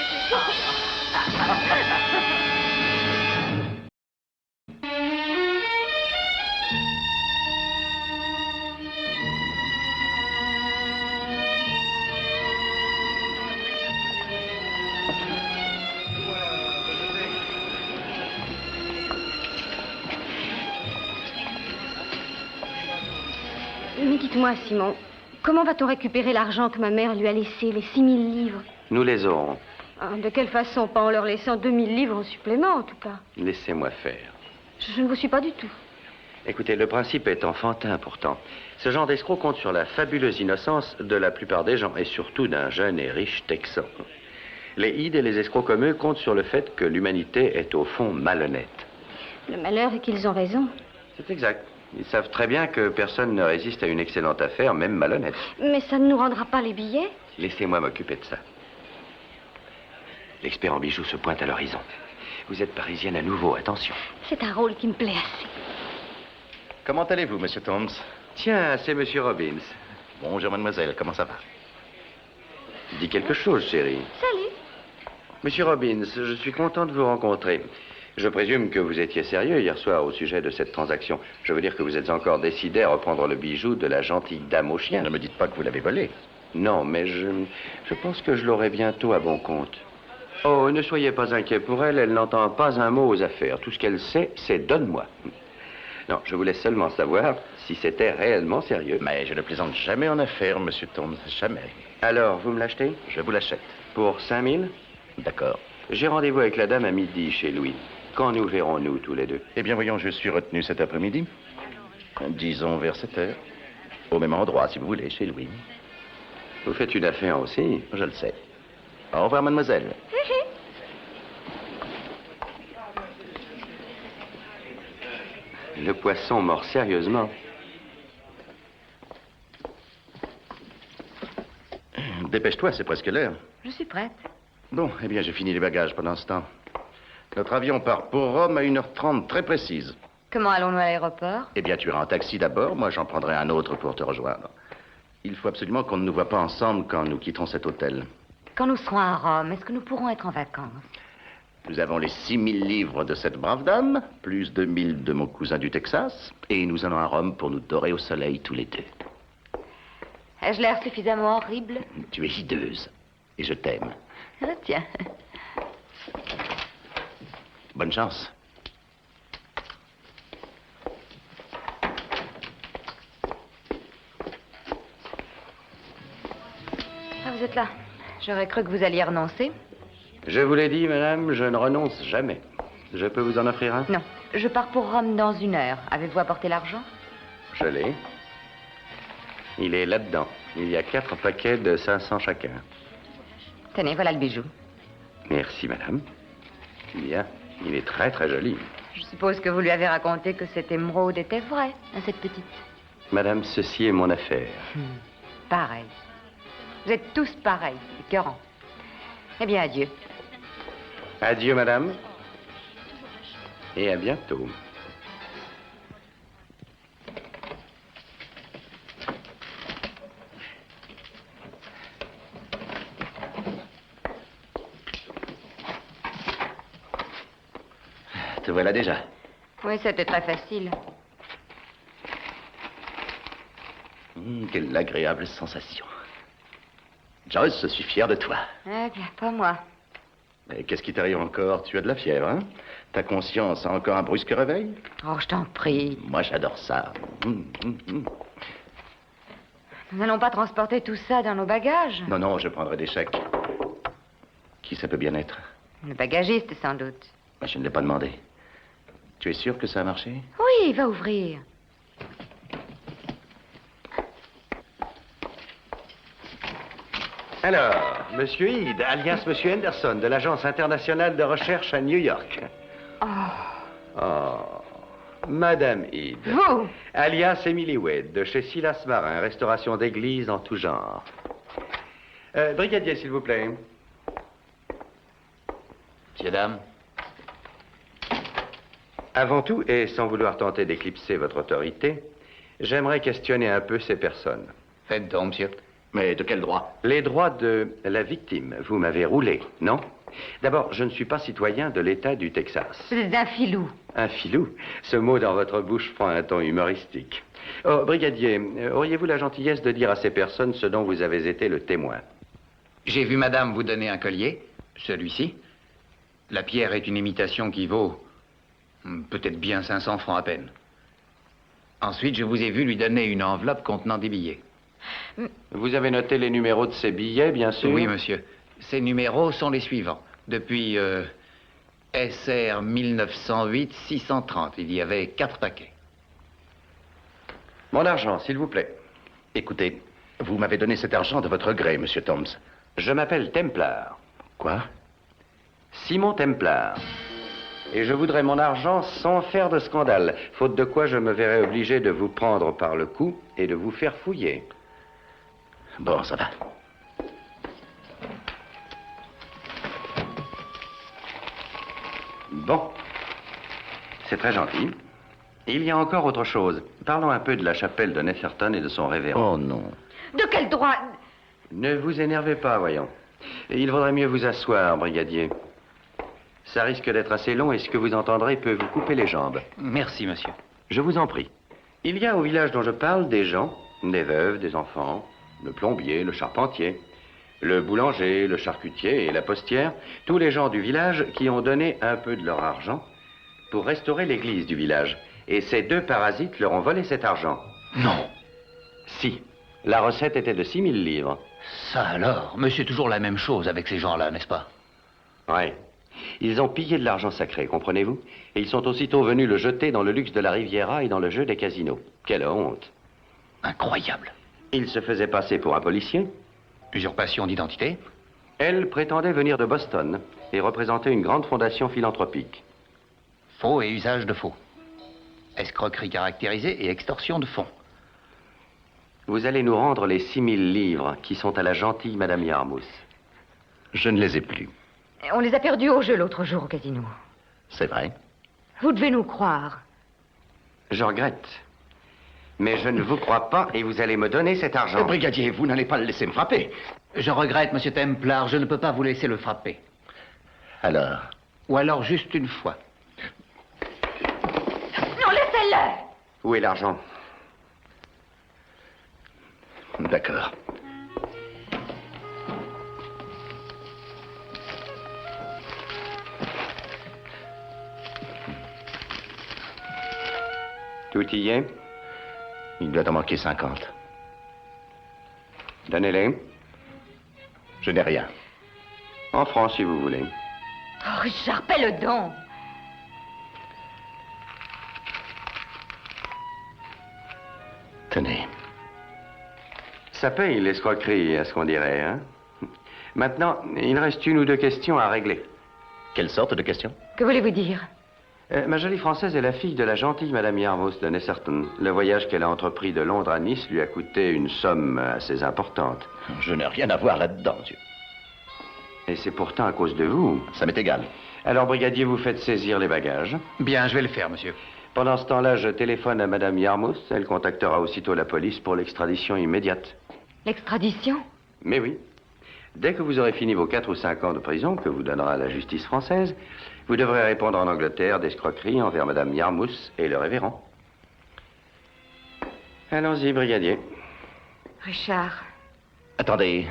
E: Mais dites-moi, Simon, comment va-t-on récupérer l'argent que ma mère lui a laissé, les 6 000 livres?
A: Nous les aurons.
E: Ah, de quelle façon? Pas en leur laissant 2 000 livres en supplément, en tout cas.
A: Laissez-moi faire.
E: Je ne vous suis pas du tout.
A: Écoutez, le principe est enfantin pourtant. Ce genre d'escroc compte sur la fabuleuse innocence de la plupart des gens, et surtout d'un jeune et riche Texan. Les ides et les escrocs comme eux comptent sur le fait que l'humanité est au fond malhonnête.
E: Le malheur est qu'ils ont raison.
A: C'est exact. Ils savent très bien que personne ne résiste à une excellente affaire, même malhonnête.
E: Mais ça ne nous rendra pas les billets?
A: Laissez-moi m'occuper de ça. L'expert en bijoux se pointe à l'horizon. Vous êtes parisienne à nouveau, attention.
E: C'est un rôle qui me plaît assez.
J: Comment allez-vous, monsieur Thoms?
A: Tiens, c'est monsieur Robbins.
J: Bonjour, mademoiselle, comment ça va?
A: Dis quelque chose, chérie.
E: Salut.
A: Monsieur Robbins, je suis content de vous rencontrer. Je présume que vous étiez sérieux hier soir au sujet de cette transaction. Je veux dire que vous êtes encore décidé à reprendre le bijou de la gentille dame au chien.
J: Ne me dites pas que vous l'avez volé.
A: Non, mais je pense que je l'aurai bientôt à bon compte. Oh, ne soyez pas inquiet pour elle, elle n'entend pas un mot aux affaires. Tout ce qu'elle sait, c'est « donne-moi ». Non, je voulais seulement savoir si c'était réellement sérieux.
J: Mais je ne plaisante jamais en affaires, monsieur Thoms, jamais.
A: Alors, vous me l'achetez?
J: Je vous l'achète.
A: Pour 5 000?
J: D'accord.
A: J'ai rendez-vous avec la dame à midi chez Louis. Quand nous verrons-nous tous les deux?
J: Eh bien, voyons, je suis retenu cet après-midi. Disons vers 7 heures. Au même endroit, si vous voulez, chez Louis.
A: Vous faites une affaire aussi?
J: Je le sais. Au revoir, mademoiselle.
A: Le poisson mord sérieusement.
J: Dépêche-toi, c'est presque l'heure.
C: Je suis prête.
J: Bon, eh bien, j'ai fini les bagages pendant ce temps. Notre avion part pour Rome à 1h30, très précise.
C: Comment allons-nous à l'aéroport?
J: Eh bien, tu iras en taxi d'abord, moi j'en prendrai un autre pour te rejoindre. Il faut absolument qu'on ne nous voit pas ensemble quand nous quitterons cet hôtel.
C: Quand nous serons à Rome, est-ce que nous pourrons être en vacances?
J: Nous avons les 6 000 livres de cette brave dame, plus 2 000 de mon cousin du Texas, et nous allons à Rome pour nous dorer au soleil tous les deux.
C: Ai-je l'air suffisamment horrible?
J: Tu es hideuse, et je t'aime.
C: Ah, tiens.
J: Bonne chance.
C: Ah, vous êtes là. J'aurais cru que vous alliez renoncer.
A: Je vous l'ai dit, madame, je ne renonce jamais. Je peux vous en offrir un?
C: Non. Je pars pour Rome dans 1 heure. Avez-vous apporté l'argent?
A: Je l'ai. Il est là-dedans. Il y a 4 paquets de 500 chacun.
C: Tenez, voilà le bijou.
A: Merci, madame. Bien. Il est très, très joli.
C: Je suppose que vous lui avez raconté que cette émeraude était vraie, à cette petite.
A: Madame, ceci est mon affaire.
C: Pareil. Vous êtes tous pareils, écœurants. Eh bien, adieu.
A: Adieu, madame. Et à bientôt.
J: Te voilà déjà.
C: Oui, c'était très facile.
J: Quelle agréable sensation. Joyce, je suis fier de toi.
C: Eh bien, pas moi.
J: Mais qu'est-ce qui t'arrive encore? Tu as de la fièvre, hein? Ta conscience a encore un brusque réveil?
C: Oh, je t'en prie.
J: Moi, j'adore ça.
C: Nous n'allons pas transporter tout ça dans nos bagages.
J: Non, non, je prendrai des chèques. Qui ça peut bien être?
C: Le bagagiste, sans doute.
J: Mais je ne l'ai pas demandé. Tu es sûr que ça a marché?
C: Oui, va ouvrir.
A: Alors, monsieur Hyde, alias monsieur Henderson, de l'Agence internationale de recherche à New York. Oh, Madame Hyde.
C: Vous?
A: Alias Emily Wade, de chez Silas Marin, restauration d'église en tout genre. Brigadier, s'il vous plaît.
I: Monsieur, dame.
A: Avant tout, et sans vouloir tenter d'éclipser votre autorité, j'aimerais questionner un peu ces personnes.
I: Faites donc, monsieur. Mais de quel droit?
A: Les droits de la victime. Vous m'avez roulé, non? D'abord, je ne suis pas citoyen de l'État du Texas.
C: Vous êtes un filou.
A: Un filou? Ce mot dans votre bouche prend un ton humoristique. Oh, brigadier, auriez-vous la gentillesse de dire à ces personnes ce dont vous avez été le témoin?
I: J'ai vu madame vous donner un collier, celui-ci. La pierre est une imitation qui vaut peut-être bien 500 francs à peine. Ensuite, je vous ai vu lui donner une enveloppe contenant des billets.
A: Vous avez noté les numéros de ces billets, bien sûr?
I: Oui, monsieur. Ces numéros sont les suivants. Depuis SR 1908-630, il y avait 4 paquets.
A: Mon argent, s'il vous plaît.
J: Écoutez, vous m'avez donné cet argent de votre gré, monsieur Thoms.
A: Je m'appelle Templar.
J: Quoi?
A: Simon Templar. Et je voudrais mon argent sans faire de scandale, faute de quoi je me verrais obligé de vous prendre par le cou et de vous faire fouiller.
J: Bon, ça va.
A: Bon. C'est très gentil. Il y a encore autre chose. Parlons un peu de la chapelle de Netherton et de son révérend.
J: Oh non.
C: De quel droit?
A: Ne vous énervez pas, voyons. Il vaudrait mieux vous asseoir, brigadier. Ça risque d'être assez long et ce que vous entendrez peut vous couper les jambes.
I: Merci, monsieur.
A: Je vous en prie. Il y a au village dont je parle des gens, des veuves, des enfants, le plombier, le charpentier, le boulanger, le charcutier et la postière, tous les gens du village qui ont donné un peu de leur argent pour restaurer l'église du village. Et ces 2 parasites leur ont volé cet argent.
I: Non.
A: Si. La recette était de 6 000 livres.
I: Ça alors, mais c'est toujours la même chose avec ces gens-là, n'est-ce pas?
A: Ouais. Ils ont pillé de l'argent sacré, comprenez-vous? Et ils sont aussitôt venus le jeter dans le luxe de la Riviera et dans le jeu des casinos. Quelle honte!
I: Incroyable.
A: Il se faisait passer pour un policier.
I: Usurpation d'identité?
A: Elle prétendait venir de Boston et représenter une grande fondation philanthropique.
I: Faux et usage de faux. Escroquerie caractérisée et extorsion de fonds.
A: Vous allez nous rendre les 6 000 livres qui sont à la gentille Madame Yarmouth.
J: Je ne les ai plus.
C: On les a perdus au jeu l'autre jour au casino.
J: C'est vrai.
C: Vous devez nous croire.
A: Je regrette. Mais je ne vous crois pas et vous allez me donner cet argent.
J: Brigadier, vous n'allez pas le laisser me frapper.
I: Je regrette, monsieur Templar, je ne peux pas vous laisser le frapper.
J: Alors?
I: Ou alors juste une fois.
C: Non, laissez-le!
A: Où est l'argent?
J: D'accord.
A: Tout y est?
J: Il doit en manquer 50.
A: Donnez-les.
J: Je n'ai rien.
A: En francs, si vous voulez.
C: Oh, Richard, paie le don.
J: Tenez.
A: Ça paye l'escroquerie, à ce qu'on dirait, hein? Maintenant, il reste 1 ou 2 questions à régler.
J: Quelle sorte de question?
C: Que voulez-vous dire?
A: Ma jolie Française est la fille de la gentille Madame Yarmouth de Netherton. Le voyage qu'elle a entrepris de Londres à Nice lui a coûté une somme assez importante.
J: Je n'ai rien à voir là-dedans, monsieur.
A: Et c'est pourtant à cause de vous.
J: Ça m'est égal.
A: Alors, brigadier, vous faites saisir les bagages.
I: Bien, je vais le faire, monsieur.
A: Pendant ce temps-là, je téléphone à Madame Yarmouth. Elle contactera aussitôt la police pour l'extradition immédiate.
C: L'extradition?
A: Mais oui. Dès que vous aurez fini vos 4 ou 5 ans de prison que vous donnera la justice française, vous devrez répondre en Angleterre d'escroquerie envers Madame Yarmouth et le révérend. Allons-y, brigadier.
C: Richard.
J: Attendez.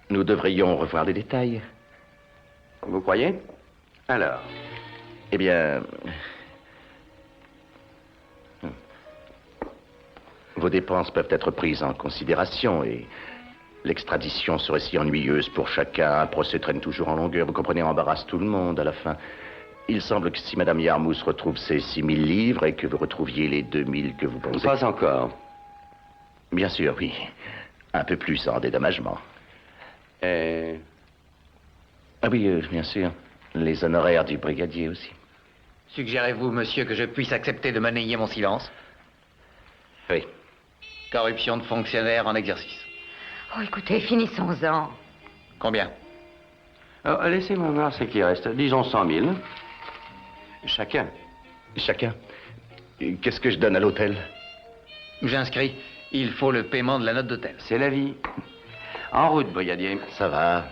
J: Nous devrions revoir les détails.
A: Vous croyez? Alors?
J: Eh bien... Vos dépenses peuvent être prises en considération et l'extradition serait si ennuyeuse pour chacun. Un procès traîne toujours en longueur. Vous comprenez, embarrasse tout le monde à la fin. Il semble que si Madame Yarmouth retrouve ses 6 000 livres et que vous retrouviez les 2 000 que vous pensez...
A: Pas encore.
J: Bien sûr, oui. Un peu plus en dédommagement. Ah oui, bien sûr. Les honoraires du brigadier aussi.
I: Suggérez-vous, monsieur, que je puisse accepter de monnayer mon silence?
J: Oui.
I: Corruption de fonctionnaire en exercice.
C: Oh, écoutez, finissons-en.
I: Combien?
A: Oh, laissez-moi voir ce qui reste. Disons 100 000. Chacun.
J: Chacun. Qu'est-ce que je donne à l'hôtel?
I: J'inscris
K: Il faut le paiement de la note d'hôtel.
A: C'est la vie. En route, brigadier.
J: Ça va.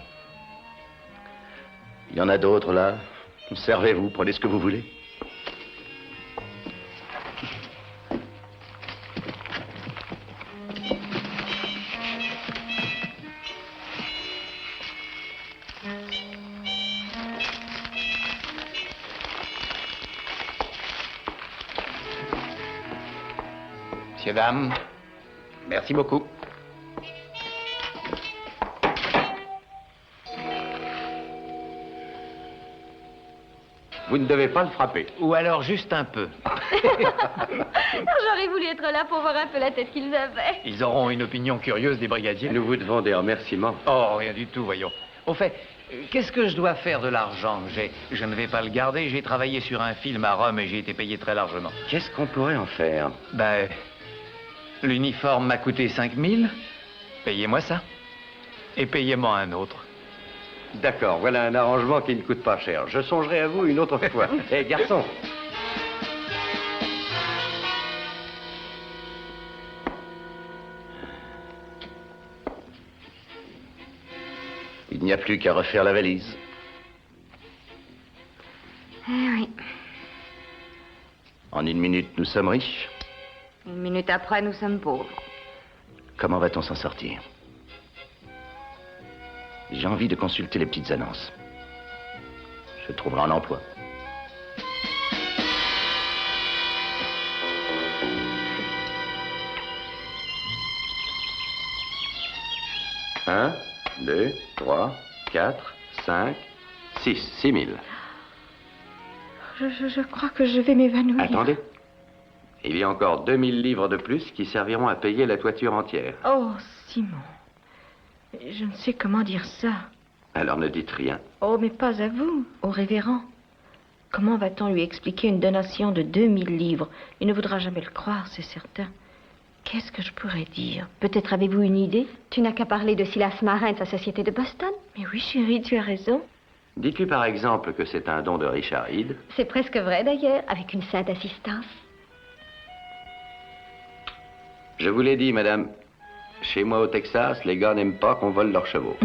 J: Il y en a d'autres là. Servez-vous, prenez ce que vous voulez.
K: Messieurs, dames, merci beaucoup.
A: Vous ne devez pas le frapper.
K: Ou alors juste un peu.
C: J'aurais voulu être là pour voir un peu la tête qu'ils avaient.
K: Ils auront une opinion curieuse des brigadiers.
A: Nous vous devons des remerciements.
K: Oh, rien du tout, voyons. Au fait, qu'est-ce que je dois faire de l'argent que j'ai? Je ne vais pas le garder. J'ai travaillé sur un film à Rome et j'ai été payé très largement.
A: Qu'est-ce qu'on pourrait en faire?
K: Ben, l'uniforme m'a coûté 5 000. Payez-moi ça. Et payez-moi un autre.
A: D'accord, voilà un arrangement qui ne coûte pas cher. Je songerai à vous une autre fois. Hé, garçon!
J: Il n'y a plus qu'à refaire la valise.
C: Eh oui.
J: En 1 minute, nous sommes riches.
C: 1 minute après, nous sommes pauvres.
J: Comment va-t-on s'en sortir? J'ai envie de consulter les petites annonces. Je trouverai un emploi.
A: Un, 2, 3, 4, 5, 6. 6 000.
E: Je crois que je vais m'évanouir.
A: Attendez. Il y a encore 2 000 livres de plus qui serviront à payer la toiture entière.
E: Oh, Simon. Je ne sais comment dire ça.
A: Alors ne dites rien.
E: Oh, mais pas à vous, au révérend. Comment va-t-on lui expliquer une donation de 2000 livres? Il ne voudra jamais le croire, c'est certain. Qu'est-ce que je pourrais dire? Peut-être avez-vous une idée?
C: Tu n'as qu'à parler de Silas Marin de sa société de Boston.
E: Mais oui, chérie, tu as raison.
A: Dites-lui par exemple que c'est un don de Richard Head.
C: C'est presque vrai d'ailleurs, avec une sainte assistance.
A: Je vous l'ai dit, madame. Chez moi au Texas, les gars n'aiment pas qu'on vole leurs chevaux.